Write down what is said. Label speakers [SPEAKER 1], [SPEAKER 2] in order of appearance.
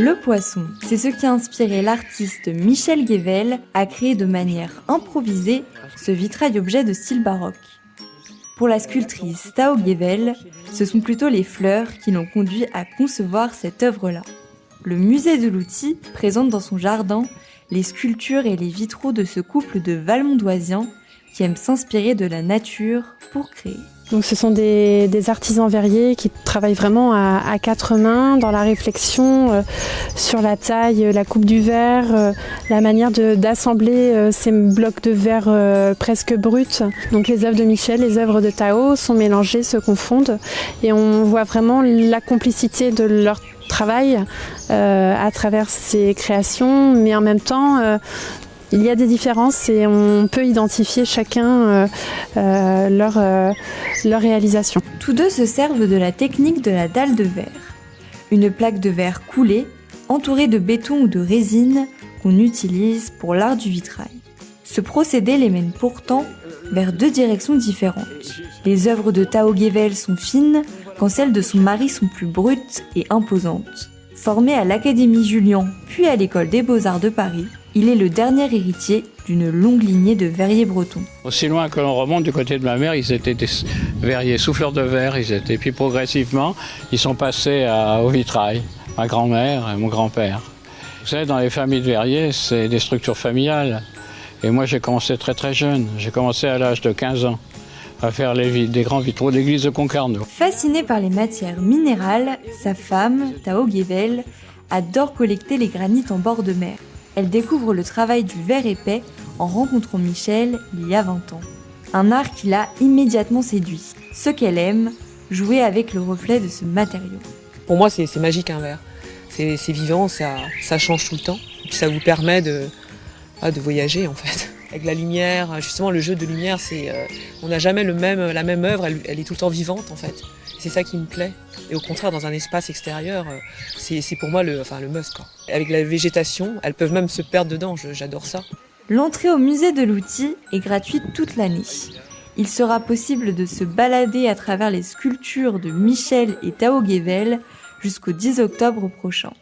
[SPEAKER 1] Le poisson, c'est ce qui a inspiré l'artiste Michel Guével à créer de manière improvisée ce vitrail-objet de style baroque. Pour la sculptrice Tao Guével, ce sont plutôt les fleurs qui l'ont conduit à concevoir cette œuvre-là. Le musée de l'outil présente dans son jardin les sculptures et les vitraux de ce couple de valmondoisiens qui aiment s'inspirer de la nature pour créer.
[SPEAKER 2] Donc ce sont des artisans verriers qui travaillent vraiment à quatre mains dans la réflexion sur la taille, la coupe du verre, la manière d'assembler ces blocs de verre presque bruts. Donc les œuvres de Michel, les œuvres de Tao sont mélangées, se confondent et on voit vraiment la complicité de leur travail à travers ces créations, mais en même temps il y a des différences et on peut identifier chacun leur réalisation.
[SPEAKER 1] Tous deux se servent de la technique de la dalle de verre. Une plaque de verre coulée, entourée de béton ou de résine qu'on utilise pour l'art du vitrail. Ce procédé les mène pourtant vers deux directions différentes. Les œuvres de Tao Guével sont fines, quand celles de son mari sont plus brutes et imposantes. Formé à l'Académie Julian, puis à l'École des Beaux-Arts de Paris, il est le dernier héritier d'une longue lignée de verriers bretons.
[SPEAKER 3] Aussi loin que l'on remonte du côté de ma mère, ils étaient des verriers souffleurs de verre, puis progressivement, ils sont passés au vitrail, ma grand-mère et mon grand-père. Vous savez, dans les familles de verriers, c'est des structures familiales. Et moi, j'ai commencé très très jeune. J'ai commencé à l'âge de 15 ans à faire des grands vitraux de l'église de Concarneau.
[SPEAKER 1] Fasciné par les matières minérales, sa femme, Tao Guével, adore collecter les granites en bord de mer. Elle découvre le travail du verre épais en rencontrant Michel il y a 20 ans. Un art qui l'a immédiatement séduit. Ce qu'elle aime, jouer avec le reflet de ce matériau.
[SPEAKER 4] Pour moi, c'est magique un verre. C'est vivant, ça change tout le temps. Et puis ça vous permet de voyager en fait. Avec la lumière, justement le jeu de lumière, on n'a jamais la même œuvre, elle est tout le temps vivante en fait. C'est ça qui me plaît. Et au contraire, dans un espace extérieur, c'est pour moi le must, quoi. Avec la végétation, elles peuvent même se perdre dedans, j'adore ça.
[SPEAKER 1] L'entrée au musée de l'outil est gratuite toute l'année. Il sera possible de se balader à travers les sculptures de Michel et Tao Guével jusqu'au 10 octobre prochain.